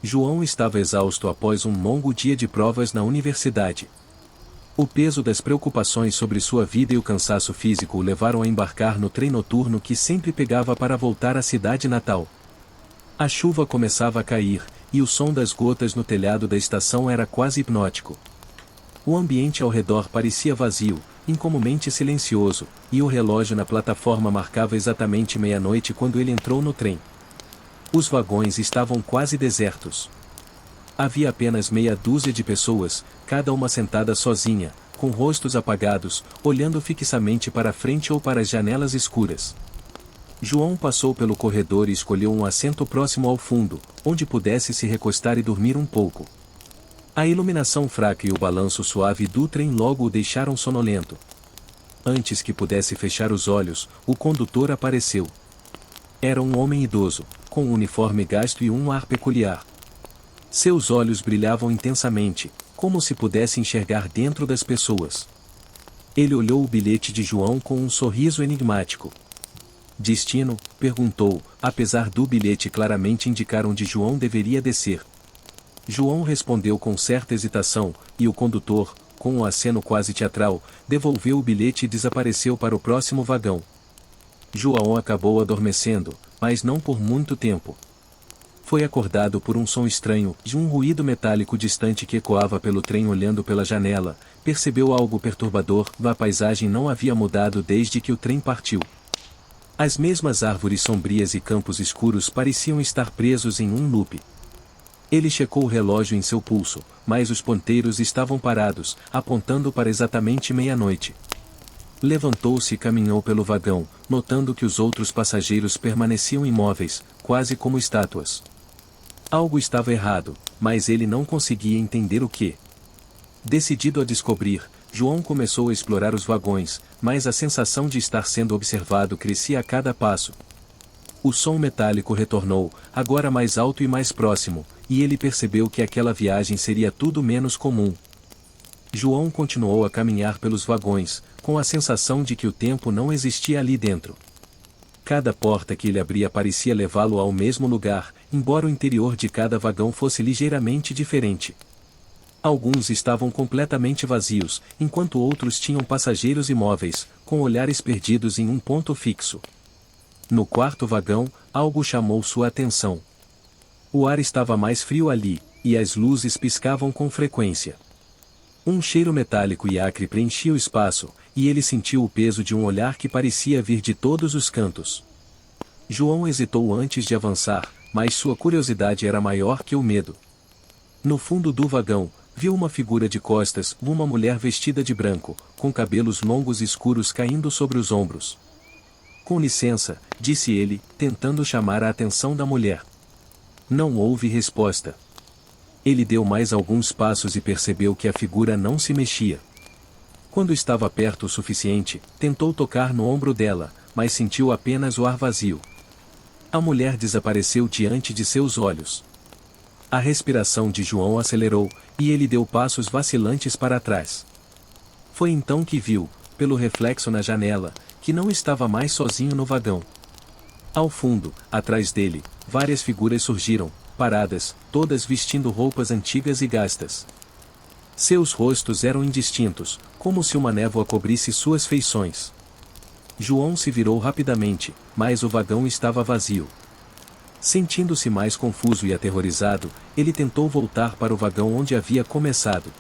João estava exausto após um longo dia de provas na universidade. O peso das preocupações sobre sua vida e o cansaço físico o levaram a embarcar no trem noturno que sempre pegava para voltar à cidade natal. A chuva começava a cair, e o som das gotas no telhado da estação era quase hipnótico. O ambiente ao redor parecia vazio, incomumente silencioso, e o relógio na plataforma marcava exatamente meia-noite quando ele entrou no trem. Os vagões estavam quase desertos. Havia apenas meia dúzia de pessoas, cada uma sentada sozinha, com rostos apagados, olhando fixamente para a frente ou para as janelas escuras. João passou pelo corredor e escolheu um assento próximo ao fundo, onde pudesse se recostar e dormir um pouco. A iluminação fraca e o balanço suave do trem logo o deixaram sonolento. Antes que pudesse fechar os olhos, o condutor apareceu. Era um homem idoso, com um uniforme gasto e um ar peculiar. Seus olhos brilhavam intensamente, como se pudesse enxergar dentro das pessoas. Ele olhou o bilhete de João com um sorriso enigmático. Destino? Perguntou, apesar do bilhete claramente indicar onde João deveria descer. João respondeu com certa hesitação, e o condutor, com um aceno quase teatral, devolveu o bilhete e desapareceu para o próximo vagão. João acabou adormecendo, mas não por muito tempo. Foi acordado por um som estranho, de um ruído metálico distante que ecoava pelo trem. Olhando pela janela, percebeu algo perturbador. A paisagem não havia mudado desde que o trem partiu. As mesmas árvores sombrias e campos escuros pareciam estar presos em um loop. Ele checou o relógio em seu pulso, mas os ponteiros estavam parados, apontando para exatamente meia-noite. Levantou-se e caminhou pelo vagão, notando que os outros passageiros permaneciam imóveis, quase como estátuas. Algo estava errado, mas ele não conseguia entender o que. Decidido a descobrir, João começou a explorar os vagões, mas a sensação de estar sendo observado crescia a cada passo. O som metálico retornou, agora mais alto e mais próximo, e ele percebeu que aquela viagem seria tudo menos comum. João continuou a caminhar pelos vagões, com a sensação de que o tempo não existia ali dentro. Cada porta que ele abria parecia levá-lo ao mesmo lugar, embora o interior de cada vagão fosse ligeiramente diferente. Alguns estavam completamente vazios, enquanto outros tinham passageiros imóveis, com olhares perdidos em um ponto fixo. No quarto vagão, algo chamou sua atenção. O ar estava mais frio ali, e as luzes piscavam com frequência. Um cheiro metálico e acre preenchia o espaço, e ele sentiu o peso de um olhar que parecia vir de todos os cantos. João hesitou antes de avançar, mas sua curiosidade era maior que o medo. No fundo do vagão, viu uma figura de costas, uma mulher vestida de branco, com cabelos longos escuros caindo sobre os ombros. Com licença, disse ele, tentando chamar a atenção da mulher. Não houve resposta. Ele deu mais alguns passos e percebeu que a figura não se mexia. Quando estava perto o suficiente, tentou tocar no ombro dela, mas sentiu apenas o ar vazio. A mulher desapareceu diante de seus olhos. A respiração de João acelerou, e ele deu passos vacilantes para trás. Foi então que viu, pelo reflexo na janela, que não estava mais sozinho no vagão. Ao fundo, atrás dele, várias figuras surgiram, paradas, todas vestindo roupas antigas e gastas. Seus rostos eram indistintos, como se uma névoa cobrisse suas feições. João se virou rapidamente, mas o vagão estava vazio. Sentindo-se mais confuso e aterrorizado, ele tentou voltar para o vagão onde havia começado.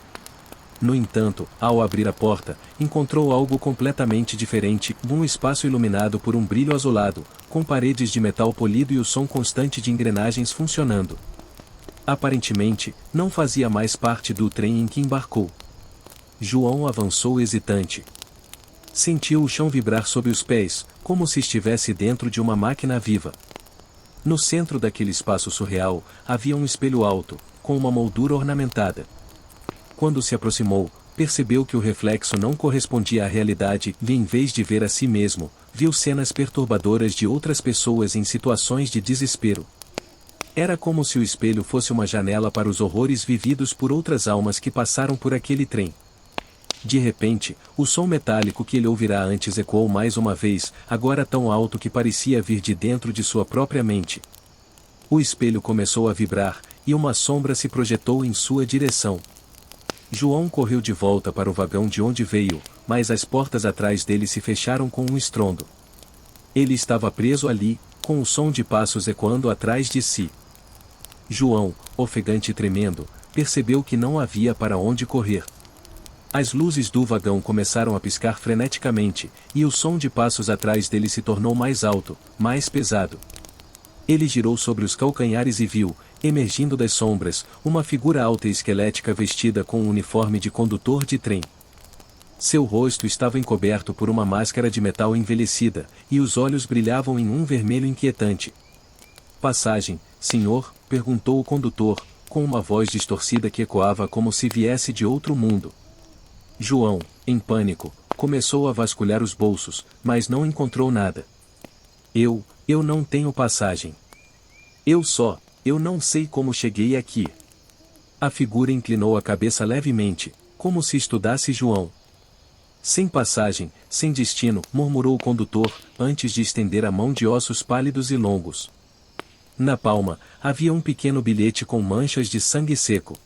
No entanto, ao abrir a porta, encontrou algo completamente diferente, um espaço iluminado por um brilho azulado, com paredes de metal polido e o som constante de engrenagens funcionando. Aparentemente, não fazia mais parte do trem em que embarcou. João avançou hesitante. Sentiu o chão vibrar sob os pés, como se estivesse dentro de uma máquina viva. No centro daquele espaço surreal, havia um espelho alto, com uma moldura ornamentada. Quando se aproximou, percebeu que o reflexo não correspondia à realidade e, em vez de ver a si mesmo, viu cenas perturbadoras de outras pessoas em situações de desespero. Era como se o espelho fosse uma janela para os horrores vividos por outras almas que passaram por aquele trem. De repente, o som metálico que ele ouvirá antes ecoou mais uma vez, agora tão alto que parecia vir de dentro de sua própria mente. O espelho começou a vibrar, e uma sombra se projetou em sua direção. João correu de volta para o vagão de onde veio, mas as portas atrás dele se fecharam com um estrondo. Ele estava preso ali, com o som de passos ecoando atrás de si. João, ofegante e tremendo, percebeu que não havia para onde correr. As luzes do vagão começaram a piscar freneticamente, e o som de passos atrás dele se tornou mais alto, mais pesado. Ele girou sobre os calcanhares e viu, emergindo das sombras, uma figura alta e esquelética vestida com um uniforme de condutor de trem. Seu rosto estava encoberto por uma máscara de metal envelhecida, e os olhos brilhavam em um vermelho inquietante. "Passagem, senhor?", perguntou o condutor, com uma voz distorcida que ecoava como se viesse de outro mundo. João, em pânico, começou a vasculhar os bolsos, mas não encontrou nada. Eu não tenho passagem. Eu não sei como cheguei aqui." A figura inclinou a cabeça levemente, como se estudasse João. "Sem passagem, sem destino", murmurou o condutor, antes de estender a mão de ossos pálidos e longos. Na palma, havia um pequeno bilhete com manchas de sangue seco.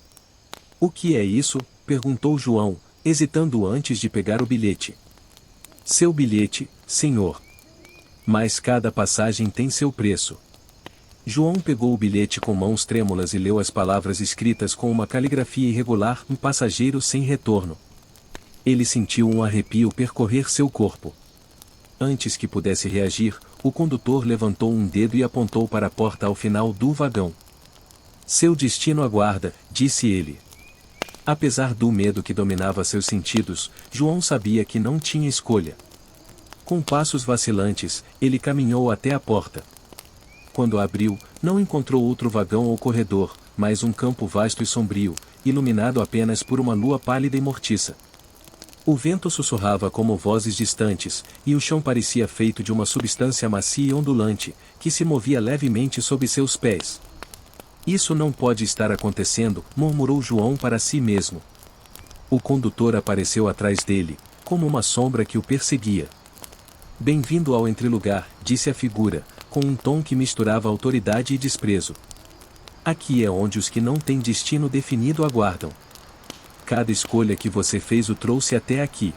"O que é isso?", perguntou João, hesitando antes de pegar o bilhete. "Seu bilhete, senhor. Mas cada passagem tem seu preço." João pegou o bilhete com mãos trêmulas e leu as palavras escritas com uma caligrafia irregular: "Um passageiro sem retorno." Ele sentiu um arrepio percorrer seu corpo. Antes que pudesse reagir, o condutor levantou um dedo e apontou para a porta ao final do vagão. "Seu destino aguarda", disse ele. Apesar do medo que dominava seus sentidos, João sabia que não tinha escolha. Com passos vacilantes, ele caminhou até a porta. Quando a abriu, não encontrou outro vagão ou corredor, mas um campo vasto e sombrio, iluminado apenas por uma lua pálida e mortiça. O vento sussurrava como vozes distantes, e o chão parecia feito de uma substância macia e ondulante, que se movia levemente sob seus pés. "Isso não pode estar acontecendo", murmurou João para si mesmo. O condutor apareceu atrás dele, como uma sombra que o perseguia. "Bem-vindo ao entrelugar", disse a figura, com um tom que misturava autoridade e desprezo. "Aqui é onde os que não têm destino definido aguardam. Cada escolha que você fez o trouxe até aqui.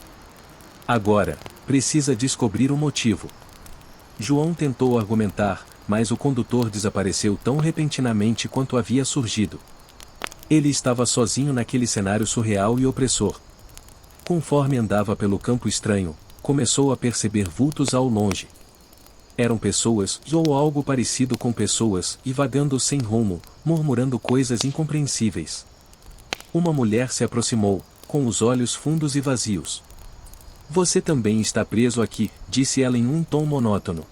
Agora, precisa descobrir o motivo." João tentou argumentar, mas o condutor desapareceu tão repentinamente quanto havia surgido. Ele estava sozinho naquele cenário surreal e opressor. Conforme andava pelo campo estranho, começou a perceber vultos ao longe. Eram pessoas, ou algo parecido com pessoas, e vagando sem rumo, murmurando coisas incompreensíveis. Uma mulher se aproximou, com os olhos fundos e vazios. "Você também está preso aqui", disse ela em um tom monótono.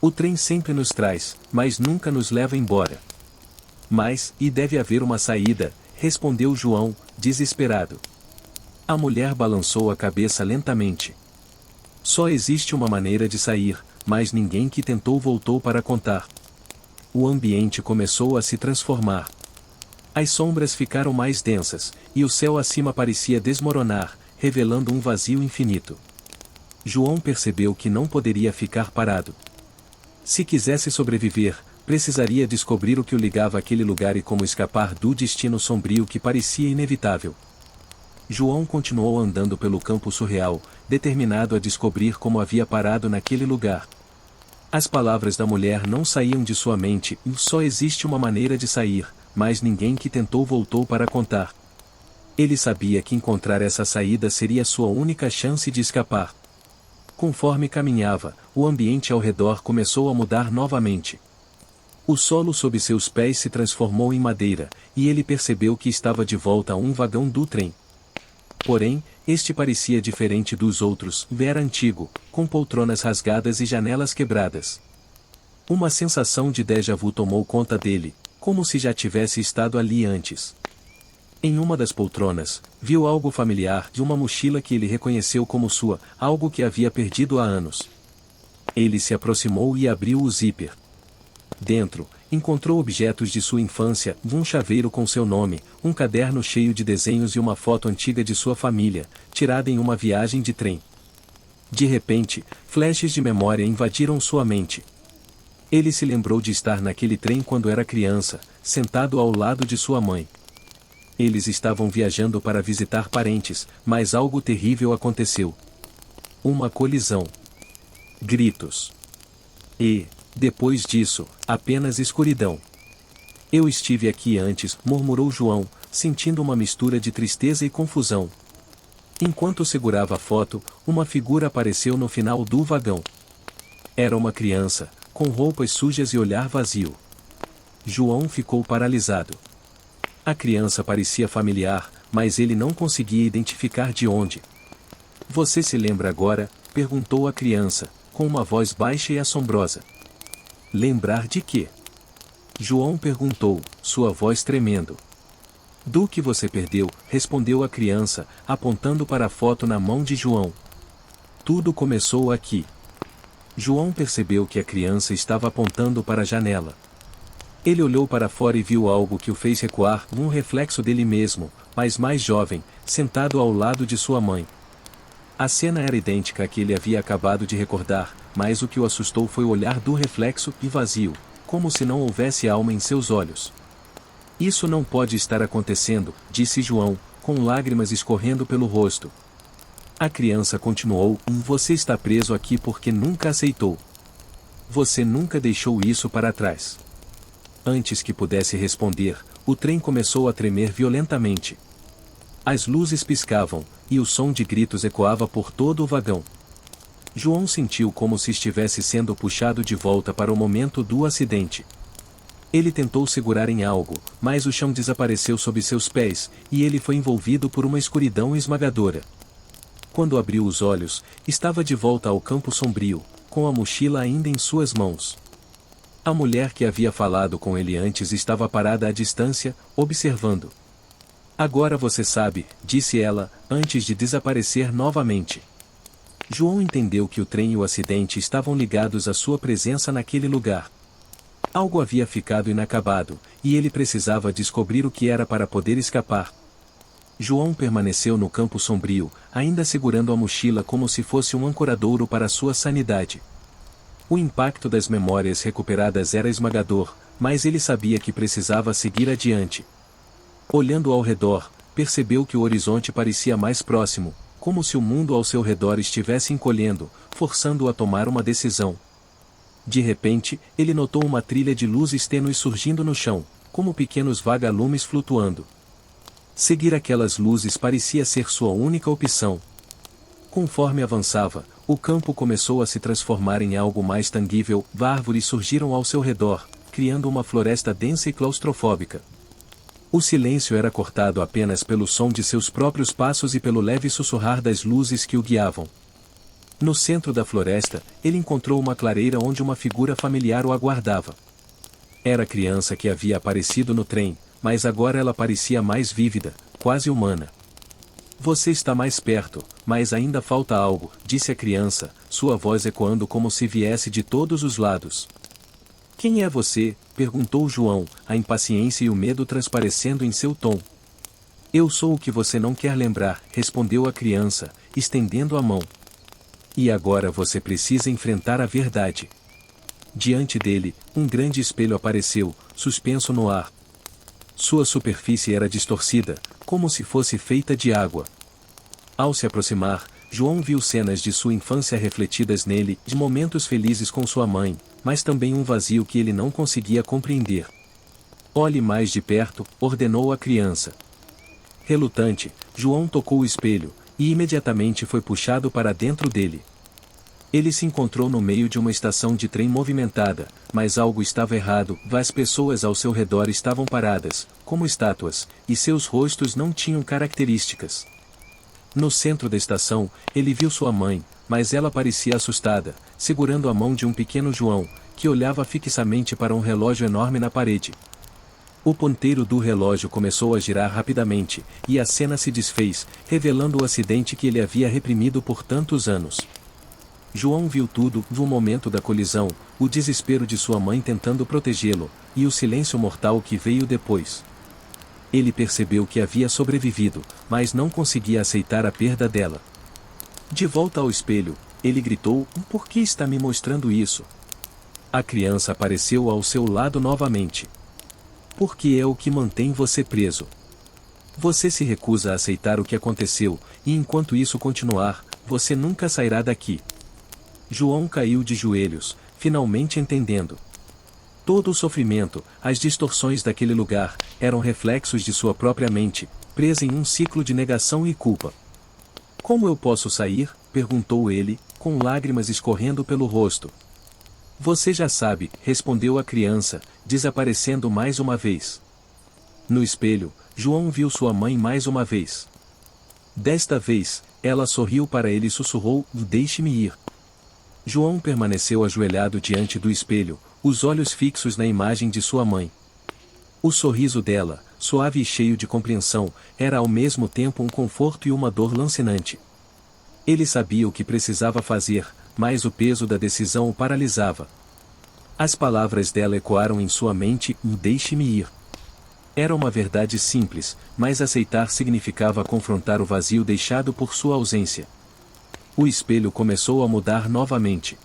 "O trem sempre nos traz, mas nunca nos leva embora." E deve haver uma saída", respondeu João, desesperado. A mulher balançou a cabeça lentamente. "Só existe uma maneira de sair, mas ninguém que tentou voltou para contar." O ambiente começou a se transformar. As sombras ficaram mais densas, e o céu acima parecia desmoronar, revelando um vazio infinito. João percebeu que não poderia ficar parado. Se quisesse sobreviver, precisaria descobrir o que o ligava àquele lugar e como escapar do destino sombrio que parecia inevitável. João continuou andando pelo campo surreal, determinado a descobrir como havia parado naquele lugar. As palavras da mulher não saíam de sua mente: "Só existe uma maneira de sair, mas ninguém que tentou voltou para contar." Ele sabia que encontrar essa saída seria sua única chance de escapar. Conforme caminhava, o ambiente ao redor começou a mudar novamente. O solo sob seus pés se transformou em madeira, e ele percebeu que estava de volta a um vagão do trem. Porém, este parecia diferente dos outros, era antigo, com poltronas rasgadas e janelas quebradas. Uma sensação de déjà-vu tomou conta dele, como se já tivesse estado ali antes. Em uma das poltronas, viu algo familiar de uma mochila que ele reconheceu como sua, algo que havia perdido há anos. Ele se aproximou e abriu o zíper. Dentro, encontrou objetos de sua infância, um chaveiro com seu nome, um caderno cheio de desenhos e uma foto antiga de sua família, tirada em uma viagem de trem. De repente, flashes de memória invadiram sua mente. Ele se lembrou de estar naquele trem quando era criança, sentado ao lado de sua mãe. Eles estavam viajando para visitar parentes, mas algo terrível aconteceu. Uma colisão. Gritos. E, depois disso, apenas escuridão. Eu estive aqui antes, murmurou João, sentindo uma mistura de tristeza e confusão. Enquanto segurava a foto, uma figura apareceu no final do vagão. Era uma criança, com roupas sujas e olhar vazio. João ficou paralisado. A criança parecia familiar, mas ele não conseguia identificar de onde. Você se lembra agora? Perguntou a criança, com uma voz baixa e assombrosa. Lembrar de quê? João perguntou, sua voz tremendo. Do que você perdeu, respondeu a criança, apontando para a foto na mão de João. Tudo começou aqui. João percebeu que a criança estava apontando para a janela. Ele olhou para fora e viu algo que o fez recuar, um reflexo dele mesmo, mas mais jovem, sentado ao lado de sua mãe. A cena era idêntica à que ele havia acabado de recordar, mas o que o assustou foi o olhar do reflexo e vazio, como se não houvesse alma em seus olhos. Isso não pode estar acontecendo, disse João, com lágrimas escorrendo pelo rosto. A criança continuou, você está preso aqui porque nunca aceitou. Você nunca deixou isso para trás. Antes que pudesse responder, o trem começou a tremer violentamente. As luzes piscavam, e o som de gritos ecoava por todo o vagão. João sentiu como se estivesse sendo puxado de volta para o momento do acidente. Ele tentou segurar em algo, mas o chão desapareceu sob seus pés, e ele foi envolvido por uma escuridão esmagadora. Quando abriu os olhos, estava de volta ao campo sombrio, com a mochila ainda em suas mãos. A mulher que havia falado com ele antes estava parada à distância, observando. Agora você sabe, disse ela, antes de desaparecer novamente. João entendeu que o trem e o acidente estavam ligados à sua presença naquele lugar. Algo havia ficado inacabado, e ele precisava descobrir o que era para poder escapar. João permaneceu no campo sombrio, ainda segurando a mochila como se fosse um ancoradouro para sua sanidade. O impacto das memórias recuperadas era esmagador, mas ele sabia que precisava seguir adiante. Olhando ao redor, percebeu que o horizonte parecia mais próximo, como se o mundo ao seu redor estivesse encolhendo, forçando-o a tomar uma decisão. De repente, ele notou uma trilha de luzes tênues surgindo no chão, como pequenos vagalumes flutuando. Seguir aquelas luzes parecia ser sua única opção. Conforme avançava, o campo começou a se transformar em algo mais tangível, árvores surgiram ao seu redor, criando uma floresta densa e claustrofóbica. O silêncio era cortado apenas pelo som de seus próprios passos e pelo leve sussurrar das luzes que o guiavam. No centro da floresta, ele encontrou uma clareira onde uma figura familiar o aguardava. Era a criança que havia aparecido no trem, mas agora ela parecia mais vívida, quase humana. Você está mais perto, mas ainda falta algo, disse a criança, sua voz ecoando como se viesse de todos os lados. Quem é você? Perguntou João, a impaciência e o medo transparecendo em seu tom. Eu sou o que você não quer lembrar, respondeu a criança, estendendo a mão. E agora você precisa enfrentar a verdade. Diante dele, um grande espelho apareceu, suspenso no ar. Sua superfície era distorcida, como se fosse feita de água. Ao se aproximar, João viu cenas de sua infância refletidas nele, de momentos felizes com sua mãe, mas também um vazio que ele não conseguia compreender. Olhe mais de perto, ordenou a criança. Relutante, João tocou o espelho, e imediatamente foi puxado para dentro dele. Ele se encontrou no meio de uma estação de trem movimentada, mas algo estava errado, as pessoas ao seu redor estavam paradas, como estátuas, e seus rostos não tinham características. No centro da estação, ele viu sua mãe, mas ela parecia assustada, segurando a mão de um pequeno João, que olhava fixamente para um relógio enorme na parede. O ponteiro do relógio começou a girar rapidamente, e a cena se desfez, revelando o acidente que ele havia reprimido por tantos anos. João viu tudo, no momento da colisão, o desespero de sua mãe tentando protegê-lo, e o silêncio mortal que veio depois. Ele percebeu que havia sobrevivido, mas não conseguia aceitar a perda dela. De volta ao espelho, ele gritou, por que está me mostrando isso? A criança apareceu ao seu lado novamente. Porque é o que mantém você preso. Você se recusa a aceitar o que aconteceu, e enquanto isso continuar, você nunca sairá daqui. João caiu de joelhos, finalmente entendendo. Todo o sofrimento, as distorções daquele lugar, eram reflexos de sua própria mente, presa em um ciclo de negação e culpa. Como eu posso sair? Perguntou ele, com lágrimas escorrendo pelo rosto. Você já sabe, respondeu a criança, desaparecendo mais uma vez. No espelho, João viu sua mãe mais uma vez. Desta vez, ela sorriu para ele e sussurrou: "Deixe-me ir." João permaneceu ajoelhado diante do espelho, os olhos fixos na imagem de sua mãe. O sorriso dela, suave e cheio de compreensão, era ao mesmo tempo um conforto e uma dor lancinante. Ele sabia o que precisava fazer, mas o peso da decisão o paralisava. As palavras dela ecoaram em sua mente: "Deixe-me ir." Era uma verdade simples, mas aceitar significava confrontar o vazio deixado por sua ausência. O espelho começou a mudar novamente.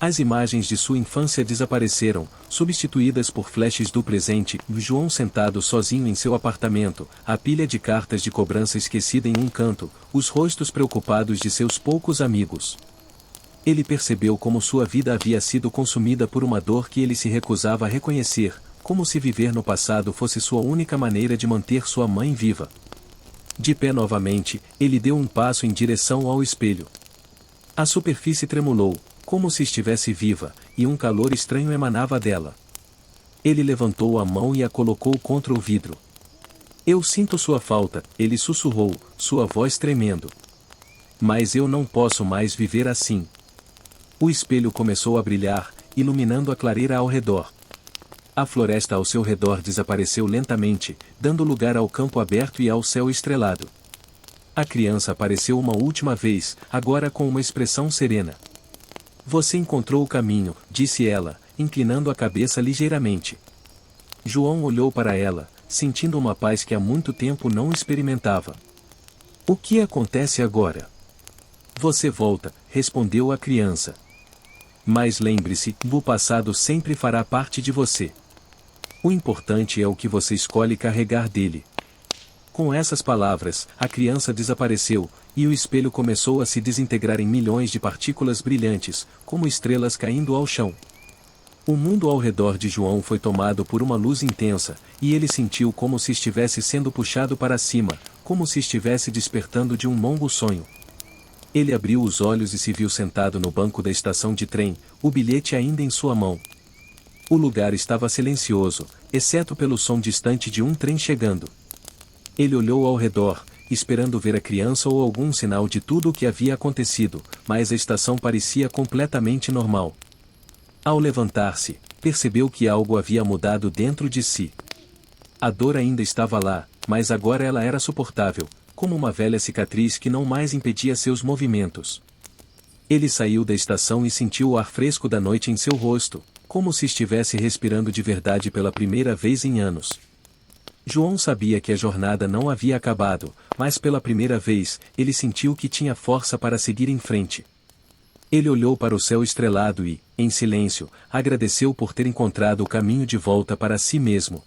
As imagens de sua infância desapareceram, substituídas por flashes do presente, João sentado sozinho em seu apartamento, a pilha de cartas de cobrança esquecida em um canto, os rostos preocupados de seus poucos amigos. Ele percebeu como sua vida havia sido consumida por uma dor que ele se recusava a reconhecer, como se viver no passado fosse sua única maneira de manter sua mãe viva. De pé novamente, ele deu um passo em direção ao espelho. A superfície tremulou, como se estivesse viva, e um calor estranho emanava dela. Ele levantou a mão e a colocou contra o vidro. "Eu sinto sua falta", ele sussurrou, sua voz tremendo. "Mas eu não posso mais viver assim." O espelho começou a brilhar, iluminando a clareira ao redor. A floresta ao seu redor desapareceu lentamente, dando lugar ao campo aberto e ao céu estrelado. A criança apareceu uma última vez, agora com uma expressão serena. "Você encontrou o caminho", disse ela, inclinando a cabeça ligeiramente. João olhou para ela, sentindo uma paz que há muito tempo não experimentava. "O que acontece agora?" "Você volta", respondeu a criança. "Mas lembre-se, o passado sempre fará parte de você. O importante é o que você escolhe carregar dele." Com essas palavras, a criança desapareceu, e o espelho começou a se desintegrar em milhões de partículas brilhantes, como estrelas caindo ao chão. O mundo ao redor de João foi tomado por uma luz intensa, e ele sentiu como se estivesse sendo puxado para cima, como se estivesse despertando de um longo sonho. Ele abriu os olhos e se viu sentado no banco da estação de trem, o bilhete ainda em sua mão. O lugar estava silencioso, exceto pelo som distante de um trem chegando. Ele olhou ao redor, esperando ver a criança ou algum sinal de tudo o que havia acontecido, mas a estação parecia completamente normal. Ao levantar-se, percebeu que algo havia mudado dentro de si. A dor ainda estava lá, mas agora ela era suportável, como uma velha cicatriz que não mais impedia seus movimentos. Ele saiu da estação e sentiu o ar fresco da noite em seu rosto, como se estivesse respirando de verdade pela primeira vez em anos. João sabia que a jornada não havia acabado, mas pela primeira vez, ele sentiu que tinha força para seguir em frente. Ele olhou para o céu estrelado e, em silêncio, agradeceu por ter encontrado o caminho de volta para si mesmo.